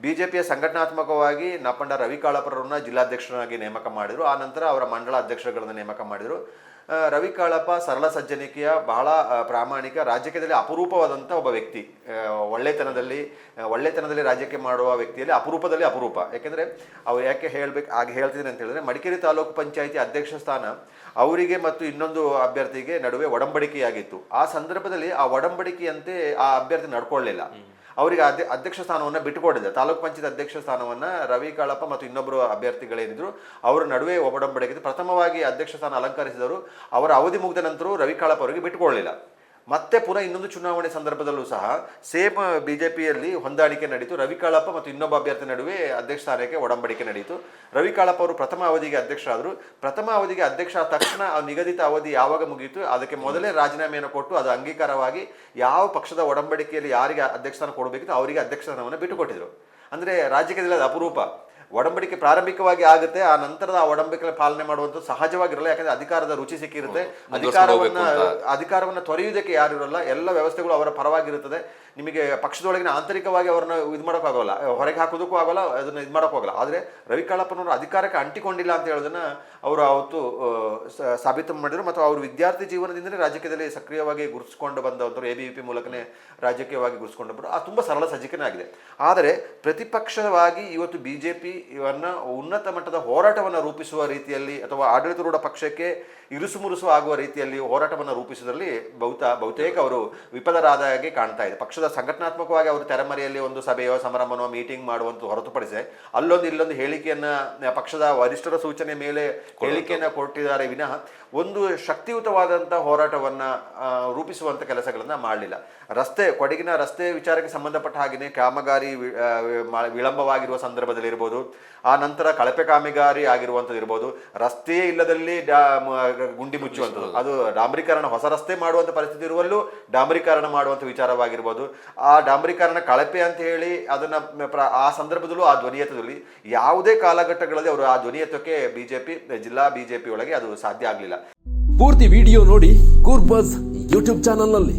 ಬಿಜೆಪಿಯ ಸಂಘಟನಾತ್ಮಕವಾಗಿ ನಾಪಂಡ ರವಿ ಕಾಳಪ್ಪರನ್ನ ಜಿಲ್ಲಾಧ್ಯಕ್ಷರಾಗಿ ನೇಮಕ ಮಾಡಿದರು. ಆ ನಂತರ ಅವರ ಮಂಡಲ ಅಧ್ಯಕ್ಷರುಗಳನ್ನು ನೇಮಕ ಮಾಡಿದರು. ರವಿ ಕಾಳಪ್ಪ ಸರಳ ಸಜ್ಜನಿಕೆಯ ಬಹಳ ಪ್ರಾಮಾಣಿಕ, ರಾಜಕೀಯದಲ್ಲಿ ಅಪರೂಪವಾದಂಥ ಒಬ್ಬ ವ್ಯಕ್ತಿ. ಒಳ್ಳೆತನದಲ್ಲಿ ರಾಜಕೀಯ ಮಾಡುವ ವ್ಯಕ್ತಿಯಲ್ಲಿ ಅಪರೂಪದಲ್ಲಿ ಅಪರೂಪ. ಯಾಕೆಂದರೆ ಅವ್ರು ಯಾಕೆ ಹೇಳ್ತಿದ್ದೀನಿ ಅಂತ ಹೇಳಿದ್ರೆ, ಮಡಿಕೇರಿ ತಾಲೂಕು ಪಂಚಾಯಿತಿ ಅಧ್ಯಕ್ಷ ಸ್ಥಾನ ಅವರಿಗೆ ಮತ್ತು ಇನ್ನೊಂದು ಅಭ್ಯರ್ಥಿಗೆ ನಡುವೆ ಒಡಂಬಡಿಕೆಯಾಗಿತ್ತು. ಆ ಸಂದರ್ಭದಲ್ಲಿ ಆ ಒಡಂಬಡಿಕೆಯಂತೆ ಆ ಅಭ್ಯರ್ಥಿ ನಡ್ಕೊಳ್ಳಿಲ್ಲ. ಅವರಿಗೆ ಅಧ್ಯಕ್ಷ ಸ್ಥಾನವನ್ನು ಬಿಟ್ಟುಕೊಟ್ಟಿದೆ. ತಾಲೂಕು ಪಂಚಾಯತ್ ಅಧ್ಯಕ್ಷ ಸ್ಥಾನವನ್ನು ರವಿ ಕಾಳಪ್ಪ ಮತ್ತು ಇನ್ನೊಬ್ಬರು ಅಭ್ಯರ್ಥಿಗಳೇನಿದ್ರು ಅವರ ನಡುವೆ ಒಡಂಬಡಿಕೆ. ಪ್ರಥಮವಾಗಿ ಅಧ್ಯಕ್ಷ ಸ್ಥಾನ ಅಲಂಕರಿಸಿದವರು ಅವರ ಅವಧಿ ಮುಗಿದ ನಂತರ ರವಿ ಕಾಳಪ್ಪ ಅವರಿಗೆ ಬಿಟ್ಟುಕೊಳ್ಳಲಿಲ್ಲ. ಮತ್ತೆ ಪುನಃ ಇನ್ನೊಂದು ಚುನಾವಣೆ ಸಂದರ್ಭದಲ್ಲೂ ಸಹ ಸೇಮ್ ಬಿಜೆಪಿಯಲ್ಲಿ ಹೊಂದಾಣಿಕೆ ನಡೀತು. ರವಿ ಕಾಳಪ್ಪ ಮತ್ತು ಇನ್ನೊಬ್ಬ ಅಭ್ಯರ್ಥಿ ನಡುವೆ ಅಧ್ಯಕ್ಷ ಸ್ಥಾನಕ್ಕೆ ಒಡಂಬಡಿಕೆ ನಡೀತು. ರವಿ ಕಾಳಪ್ಪ ಅವರು ಪ್ರಥಮ ಅವಧಿಗೆ ಅಧ್ಯಕ್ಷರಾದರು. ಪ್ರಥಮ ಅವಧಿಗೆ ಅಧ್ಯಕ್ಷ ಆದ ತಕ್ಷಣ ನಿಗದಿತ ಅವಧಿ ಯಾವಾಗ ಮುಗಿಯಿತು ಅದಕ್ಕೆ ಮೊದಲೇ ರಾಜೀನಾಮೆಯನ್ನು ಕೊಟ್ಟು ಅದು ಅಂಗೀಕಾರವಾಗಿ ಯಾವ ಪಕ್ಷದ ಒಡಂಬಡಿಕೆಯಲ್ಲಿ ಯಾರಿಗೆ ಅಧ್ಯಕ್ಷ ಸ್ಥಾನ ಕೊಡಬೇಕಿತ್ತು ಅವರಿಗೆ ಅಧ್ಯಕ್ಷ ಸ್ಥಾನವನ್ನು ಬಿಟ್ಟುಕೊಟ್ಟಿದ್ರು. ಅಂದರೆ ರಾಜಕೀಯದಲ್ಲಿ ಅದು ಅಪರೂಪ. ಒಡಂಬಡಿಕೆ ಪ್ರಾರಂಭಿಕವಾಗಿ ಆಗುತ್ತೆ, ಆ ನಂತರದ ಆ ಒಡಂಬಡಿಕೆ ಪಾಲನೆ ಮಾಡುವಂಥದ್ದು ಸಹಜವಾಗಿರಲ್ಲ. ಯಾಕಂದ್ರೆ ಅಧಿಕಾರದ ರುಚಿ ಸಿಕ್ಕಿರುತ್ತೆ. ಅಧಿಕಾರವನ್ನ ತೊರೆಯುವುದಕ್ಕೆ ಯಾರು ಇರಲ್ಲ. ಎಲ್ಲ ವ್ಯವಸ್ಥೆಗಳು ಅವರ ಪರವಾಗಿರುತ್ತದೆ. ನಿಮಗೆ ಪಕ್ಷದೊಳಗಿನ ಆಂತರಿಕವಾಗಿ ಅವ್ರನ್ನ ಇದು ಮಾಡೋಕ್ಕಾಗಲ್ಲ, ಹೊರಗೆ ಹಾಕೋದಕ್ಕೂ ಆಗಲ್ಲ, ಅದನ್ನ ಇದು ಮಾಡೋಕ್ಕಾಗಲ್ಲ. ಆದರೆ ರವಿ ಕಾಳಪ್ಪನವರು ಅಧಿಕಾರಕ್ಕೆ ಅಂಟಿಕೊಂಡಿಲ್ಲ ಅಂತ ಹೇಳೋದನ್ನ ಅವರು ಅವತ್ತು ಸಾಬೀತು ಮಾಡಿದರು. ಮತ್ತು ಅವರು ವಿದ್ಯಾರ್ಥಿ ಜೀವನದಿಂದಲೇ ರಾಜಕೀಯದಲ್ಲಿ ಸಕ್ರಿಯವಾಗಿ ಗುರುತಿಸ್ಕೊಂಡು ಬಂದವರು, ABVP ಮೂಲಕನೇ ರಾಜಕೀಯವಾಗಿ ಗುರುತಿಸ್ಕೊಂಡು ಬಂದರು. ಅದು ತುಂಬ ಸರಳ ಸಜ್ಜಿಕೆನೇ ಆಗಿದೆ. ಆದರೆ ಪ್ರತಿಪಕ್ಷವಾಗಿ ಇವತ್ತು BJP ಇವನ್ನ ಉನ್ನತ ಮಟ್ಟದ ಹೋರಾಟವನ್ನು ರೂಪಿಸುವ ರೀತಿಯಲ್ಲಿ ಅಥವಾ ಆಡಳಿತಾರೂಢ ಪಕ್ಷಕ್ಕೆ ಇರುಸು ಮುರುಸು ಆಗುವ ರೀತಿಯಲ್ಲಿ ಹೋರಾಟವನ್ನು ರೂಪಿಸುವುದರಲ್ಲಿ ಬಹುತೇಕ ಅವರು ವಿಫಲರಾದ ಹಾಗೆ ಕಾಣ್ತಾ ಇದೆ. ಪಕ್ಷದ ಸಂಘಟನಾತ್ಮಕವಾಗಿ ಅವರು ತೆರೆಮರೆಯಲ್ಲಿ ಒಂದು ಸಭೆಯೋ ಸಮಾರಂಭನೋ ಮೀಟಿಂಗ್ ಮಾಡುವಂತ ಹೊರತುಪಡಿಸಿ ಇಲ್ಲೊಂದು ಹೇಳಿಕೆಯನ್ನ ಪಕ್ಷದ ವರಿಷ್ಠರ ಸೂಚನೆ ಮೇಲೆ ಹೇಳಿಕೆಯನ್ನ ಕೊಟ್ಟಿದ್ದಾರೆ ವಿನಃ ಒಂದು ಶಕ್ತಿಯುತವಾದಂಥ ಹೋರಾಟವನ್ನ ರೂಪಿಸುವಂಥ ಕೆಲಸಗಳನ್ನ ಮಾಡಲಿಲ್ಲ. ಕೊಡಗಿನ ರಸ್ತೆ ವಿಚಾರಕ್ಕೆ ಸಂಬಂಧಪಟ್ಟ ಹಾಗೆಯೇ ಕಾಮಗಾರಿ ವಿಳಂಬವಾಗಿರುವ ಸಂದರ್ಭದಲ್ಲಿ ಇರ್ಬೋದು, ಆ ನಂತರ ಕಳಪೆ ಕಾಮಗಾರಿ ಆಗಿರುವಂಥದ್ದು ಇರ್ಬೋದು, ರಸ್ತೆಯೇ ಇಲ್ಲದಲ್ಲಿ ಗುಂಡಿ ಮುಚ್ಚುವಂಥದ್ದು, ಅದು ಡಾಂಬರೀಕರಣ ಹೊಸ ರಸ್ತೆ ಮಾಡುವಂಥ ಪರಿಸ್ಥಿತಿ ಇರುವಲ್ಲೂ ಡಾಂಬರೀಕರಣ ಮಾಡುವಂಥ ವಿಚಾರವಾಗಿರ್ಬೋದು, ಆ ಡಾಂಬರೀಕರಣ ಕಳಪೆ ಅಂತ ಹೇಳಿ ಅದನ್ನ ಆ ಸಂದರ್ಭದಲ್ಲೂ ಆ ಧ್ವನಿಯತ್ವದಲ್ಲಿ ಯಾವುದೇ ಕಾಲಘಟ್ಟಗಳಲ್ಲಿ ಅವರು ಆ ಧ್ವನಿಯತ್ವಕ್ಕೆ ಜಿಲ್ಲಾ ಬಿಜೆಪಿ ಒಳಗೆ ಅದು ಸಾಧ್ಯ ಆಗಲಿಲ್ಲ. ಪೂರ್ತಿ ವಿಡಿಯೋ ನೋಡಿ ಕೂರ್ಬಸ್ ಯೂಟ್ಯೂಬ್ ಚಾನಲ್ನಲ್ಲಿ